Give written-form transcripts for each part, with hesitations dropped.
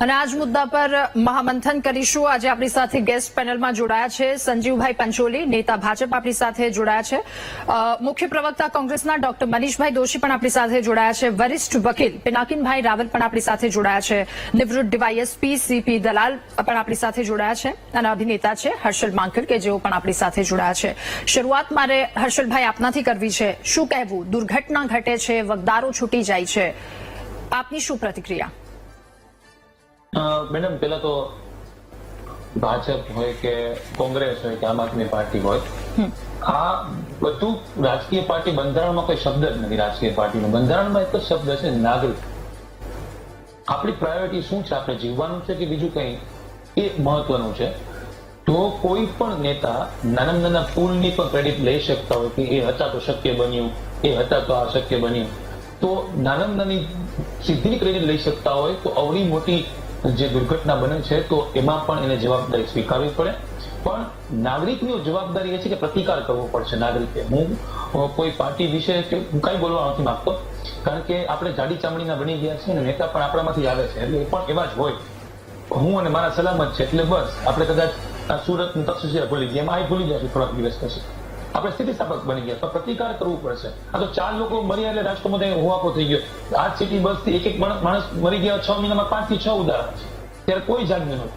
અને આજ મુદ્દા પર મહામંથન કરીશું। આજે આપણી સાથે ગેસ્ટ પેનલમાં જોડાયા છે સંજીવભાઈ પંચોલી, નેતા ભાજપ આપણી સાથે જોડાયા છે, મુખ્ય પ્રવક્તા કોંગ્રેસના ડોક્ટર મનીષભાઈ દોશી પણ આપણી સાથે જોડાયા છે, વરિષ્ઠ વકીલ પિનાકિનભાઈ રાવલ પણ આપણી સાથે જોડાયા છે, નિવૃત્ત ડીવાયએસપી સીપી દલાલ પણ આપણી સાથે જોડાયા છે અને અભિનેતા છે હર્ષલ માંકડ કે જેઓ પણ આપણી સાથે જોડાયા છે। શરૂઆત મારે હર્ષલભાઈ આપનાથી કરવી છે। શું કહેવું, દુર્ઘટના ઘટે છે, વગદારો છૂટી જાય છે, આપની શું પ્રતિક્રિયા? મેડમ, પેલા તો ભાજપ હોય કે કોંગ્રેસ હોય કે આમ આદમી પાર્ટી હોય, આ બધું રાજકીય પાર્ટી બંધારણમાં કોઈ શબ્દ જ નથી। રાજકીય પાર્ટીનું બંધારણમાં એક જ શબ્દ છે, નાગરિક। આપણી પ્રાયોરિટી શું છે, આપણે જીવવાનું છે કે બીજું કંઈ, એ મહત્વનું છે। તો કોઈ પણ નેતા નાના નાના પુલની પણ ક્રેડિટ લઈ શકતા હોય કે એ હતા તો શક્ય બન્યું, એ હતા તો આ શક્ય બન્યું, તો નાના નાની સિદ્ધિની ક્રેડિટ લઈ શકતા હોય તો અવળી મોટી જે દુર્ઘટના બને છે તો એમાં પણ એને જવાબદારી સ્વીકારવી પડે। પણ નાગરિકની જવાબદારી એ છે કે પ્રતિકાર કરવો પડશે નાગરિકે। હું કોઈ પાર્ટી વિશે કઈ બોલવા નથી માંગતો, કારણ કે આપણે જાડી ચામડીના બની ગયા છે અને નેતા પણ આપણામાંથી આવે છે, એટલે એ પણ એવા જ હોય। હું અને મારા સલામત છે એટલે બસ આપણે કદાચ સુરત તક્ષશિલા ભૂલી ગયા, એમાં ભૂલી જશું થોડાક દિવસ પછી, આપણે સ્થિતિસ્થાપક બની ગયા, તો પ્રતિકાર કરવું પડશે। આ તો 4 લોકો મર્યા એટલે રાષ્ટ્રપતિ હોવાપો થઈ ગયો। આ સિટી બસ થી એક માણસ મરી ગયા 6 મહિનામાં 5 થી 6 ઉદાહરણ છે, ત્યારે કોઈ જાગતું નથી।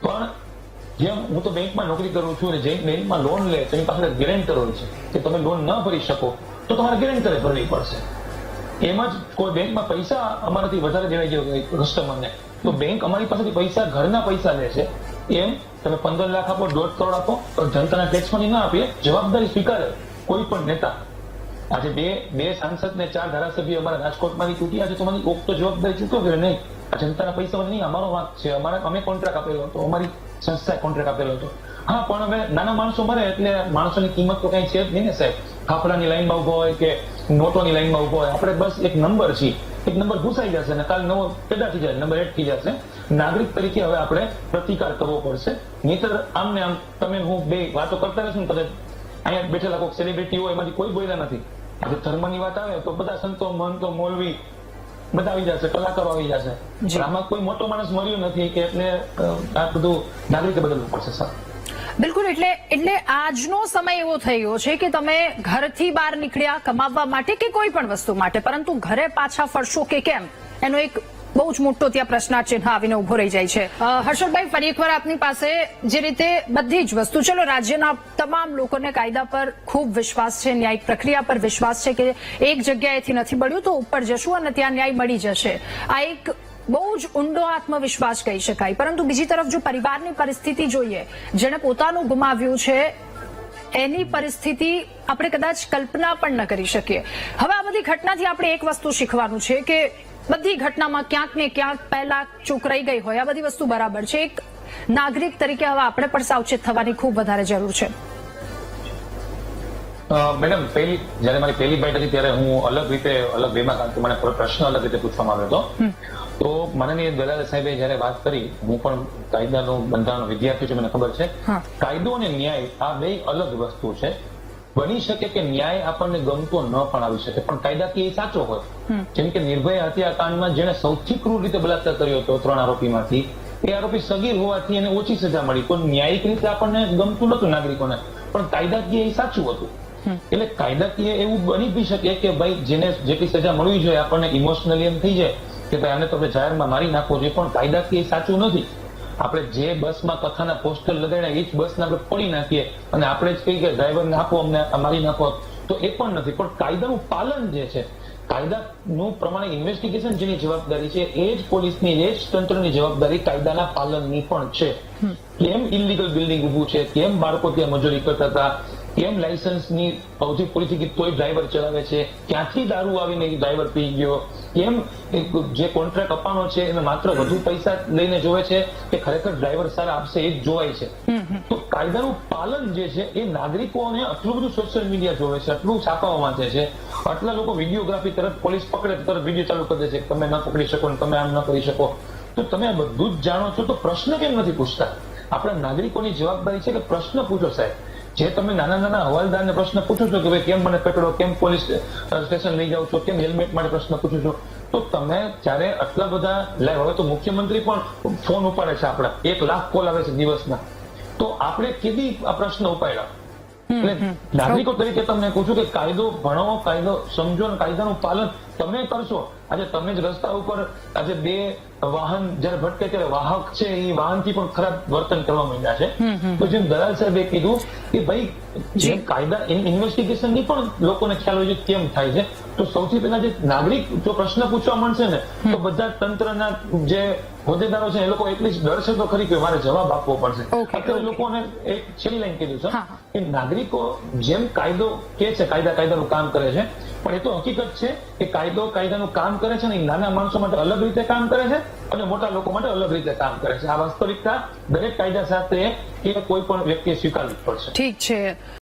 પણ જેમ હું તો બેંકમાં નોકરી કરું છું અને જે બેંકમાં લોન લે તો એની પાસે ગેરેન્ટર હોય છે કે તમે લોન ન ભરી શકો તો તમારે ગેરેન્ટરે ભરવી પડશે। એમ જ કોઈ બેંકમાં પૈસા અમારાથી વધારે દેવાઈ ગયો કસ્ટમરને, તો બેંક અમારી પાસેથી પૈસા, ઘરના પૈસા લે છે। એમ તમે 15 લાખ આપો, 1.5 કરોડ આપો, જનતાના ટેક્સમાંથી ના આપીએ, જવાબદારી સ્વીકારે કોઈ પણ નેતા। આજે બે સાંસદ ને 4 ધારાસભ્યો અમારા રાજકોટમાંથી ચૂંટ્યા છે, તો મને કોક તો જવાબદારી ચૂક્યો કે નહીં? આ જનતાના પૈસા નહીં, અમારો વાંક છે, અમે કોન્ટ્રાક્ટ આપેલો હતો, અમારી સંસ્થાએ કોન્ટ્રાક્ટ આપેલો હતો। હા, પણ હવે નાના માણસો મરે એટલે માણસોની કિંમત તો કઈ છે જ નહીં ને સાહેબ। ફાફડાની લાઈનમાં ઉભો હોય કે નોટોની લાઈનમાં ઉભો હોય, આપણે બસ એક નંબર છીએ, એક નંબર ઘૂસાઈ જશે ને કાલ નવો પેદા થઈ જાય, નંબર 1 થઈ જશે। નાગરિક તરીકે હવે આપણે પ્રતિકાર કરવો પડશે, નહીતર આમ ને આમ તમે હું બે વાતો કરતા રહેશું ને, કદાચ અહીંયા બેઠેલા કોઈ સેલિબ્રિટી હોય એમાંથી કોઈ બોલ્યા નથી, આજે ધર્મની વાત આવે તો બધા સંતો, મહંતો, મૌલવી બધા આવી જશે, કલાકારો આવી જશે। આમાં કોઈ મોટો માણસ મર્યો નથી કે એટલે આ બધું નાગરિકે બદલવું પડશે સર। બિલકુલ, એટલે આજનો સમય એવો થઈ ગયો છે કે તમે ઘરથી બહાર નીકળ્યા કમાવવા માટે કે કોઈ પણ વસ્તુ માટે, પરંતુ ઘરે પાછા ફરશો કે કેમ, એનો એક બહુ જ મોટો ત્યાં પ્રશ્નાર્થ આવીને ઉભો રહી જાય છે। હર્ષલભાઈ, ફરી એકવાર આપની પાસે જે રીતે બધી જ વસ્તુ, ચલો રાજ્યના તમામ લોકોને કાયદા પર ખૂબ વિશ્વાસ છે, ન્યાયિક પ્રક્રિયા પર વિશ્વાસ છે કે એક જગ્યાએથી નથી મળ્યું તો ઉપર જશું અને ત્યાં ન્યાય મળી જશે, આ એક બહુ જ ઊંડો આત્મવિશ્વાસ કહી શકાય। પરંતુ બીજી તરફ જો પરિવારની પરિસ્થિતિ જોઈએ, જેણે પોતાનું ગુમાવ્યું છે, એની પરિસ્થિતિ આપણે કદાચ કલ્પના પણ ન કરી શકીએ। હવે આ બધી ઘટનાથી આપણે એક વસ્તુ શીખવાનું છે કે બધી ઘટનામાં ક્યાંક ને ક્યાંક પહેલા ચૂક રહી ગઈ હોય, આ બધી વસ્તુ બરાબર છે। એક નાગરિક તરીકે હવે આપણે પણ સાવચેત થવાની ખૂબ વધારે જરૂર છે। મેડમ, જયારે મારી પહેલી બાઈટ હતી ત્યારે હું અલગ વેમાં, કારણ કે મને પ્રશ્ન અલગ રીતે પૂછવામાં આવ્યો હતો, તો માનનીય દલાલ સાહેબે જયારે વાત કરી, હું પણ કાયદાનો બંધારણનો વિદ્યાર્થી છું, મને ખબર છે કાયદો અને ન્યાય આ બે અલગ વસ્તુ છે। બની શકે કે ન્યાય આપણને ગમતો ન પણ આવી શકે, પણ કાયદાકીય સાચો હોય। જેમ કે નિર્ભયા હત્યાકાંડમાં જેને સૌથી ક્રૂર રીતે બલાત્કાર કર્યો હતો 3 આરોપીમાંથી, એ આરોપી સગીર હોવાથી એને ઓછી સજા મળી, તો ન્યાયિક રીતે આપણને ગમતું નતું નાગરિકોને, પણ કાયદાકીય એ સાચું હતું। એટલે કાયદાકીય એવું બની બી શકે કે ભાઈ જેને જેટલી સજા મળવી જોઈએ, આપણને ઇમોશનલી એમ થઈ જાય કે ભાઈ આને તો આપણે જાહેરમાં મારી નાખવો જોઈએ, પણ કાયદાકીય સાચું નથી। આપણે જે બસમાં કથાના પોસ્ટર લગાડ્યા એ જ બસને આપણે ફોડી નાખીએ અને આપણે જ કહીએ કે ડ્રાઈવરને આપો, અમને મારી નાખો, તો એ પણ નથી। પણ કાયદાનું પાલન જે છે, કાયદાનું પ્રમાણે ઇન્વેસ્ટિગેશન જેની જવાબદારી છે, એ જ પોલીસની, એ જ તંત્રની જવાબદારી કાયદાના પાલનની પણ છે। કેમ ઇલીગલ બિલ્ડિંગ ઉભું છે, કેમ બાળકો ત્યાં મજૂરી કરતા હતા, કેમ લાયસન્સની અવધિ પૂરી થઈ ગઈ તોય ડ્રાઈવર ચલાવે છે, ક્યાંથી દારૂ આવીને ડ્રાઈવર પી ગયો, કેમ જે કોન્ટ્રાક્ટ આપવાનો છે એને માત્ર વધુ પૈસા લઈને જોવે છે કે ખરેખર ડ્રાઈવર સારા આપશે એ જ જોવાય છે। તો કાયદાનું પાલન જે છે એ નાગરિકોને આટલું બધું સોશિયલ મીડિયા જોવે છે, આટલું છાપાઓ વાંચે છે, આટલા લોકો વિડીયોગ્રાફી તરફ પોલીસ પકડે તરફ વિડીયો ચાલુ કરી દે છે, તમે ન પકડી શકો ને તમે આમ ન કરી શકો, તો તમે આ બધું જ જાણો છો તો પ્રશ્ન કેમ નથી પૂછતા? આપણા નાગરિકોની જવાબદારી છે કે પ્રશ્ન પૂછો સાહેબ। જે તમે નાના નાના હવાલદારને પ્રશ્ન પૂછો છો કે ભાઈ કેમ મને પકડો, કેમ પોલીસ સ્ટેશન લઈ જાઓ છો, કેમ હેલ્મેટ માટે પ્રશ્ન પૂછો છો, તો તમે જ્યારે આટલા બધા લાઈવ, હવે તો મુખ્યમંત્રી પણ ફોન ઉપાડે છે આપણા, 1 લાખ કોલ આવે છે દિવસના, તો આપણે કેવી આ પ્રશ્ન ઉપાડ્યા? એટલે નાગરિકો તરીકે તમને કહું છું કે કાયદો ભણો, કાયદો સમજો અને કાયદાનું પાલન તમે કરશો. આજે તમે જ રસ્તા ઉપર આજે 2 વાહન જયારે ભટકે ત્યારે વાહક છે એ વાહનથી પણ ખરાબ વર્તન કરવા માંડ્યા છે. તો જેમ દલાલ સાહેબે કીધું કે ભાઈ જે કાયદા ઇન્વેસ્ટિગેશન ની પણ લોકોને ખ્યાલ હોય છે કેમ થાય છે. તો સૌથી પહેલા જે નાગરિક જો પ્રશ્ન પૂછવા માંડશે ને તો બધા તંત્રના જે હોદ્દેદારો છે એ લોકો એટલી ડરશે તો ખરી કે મારે જવાબ આપવો પડશે. અત્યારે લોકોને એક છેલ્લી લાઈન કીધું છે કે નાગરિકો જેમ કાયદો કે છે કાયદાનું કામ કરે છે, પણ એ તો હકીકત છે કે કાયદાનું કામ કરે છે ને એ નાના માણસો માટે અલગ રીતે કામ કરે છે અને મોટા લોકો માટે અલગ રીતે કામ કરે છે. આ વાસ્તવિકતા દરેક કાયદા સાથે એ કોઈ પણ વ્યક્તિએ સ્વીકારવી પડશે. ઠીક છે.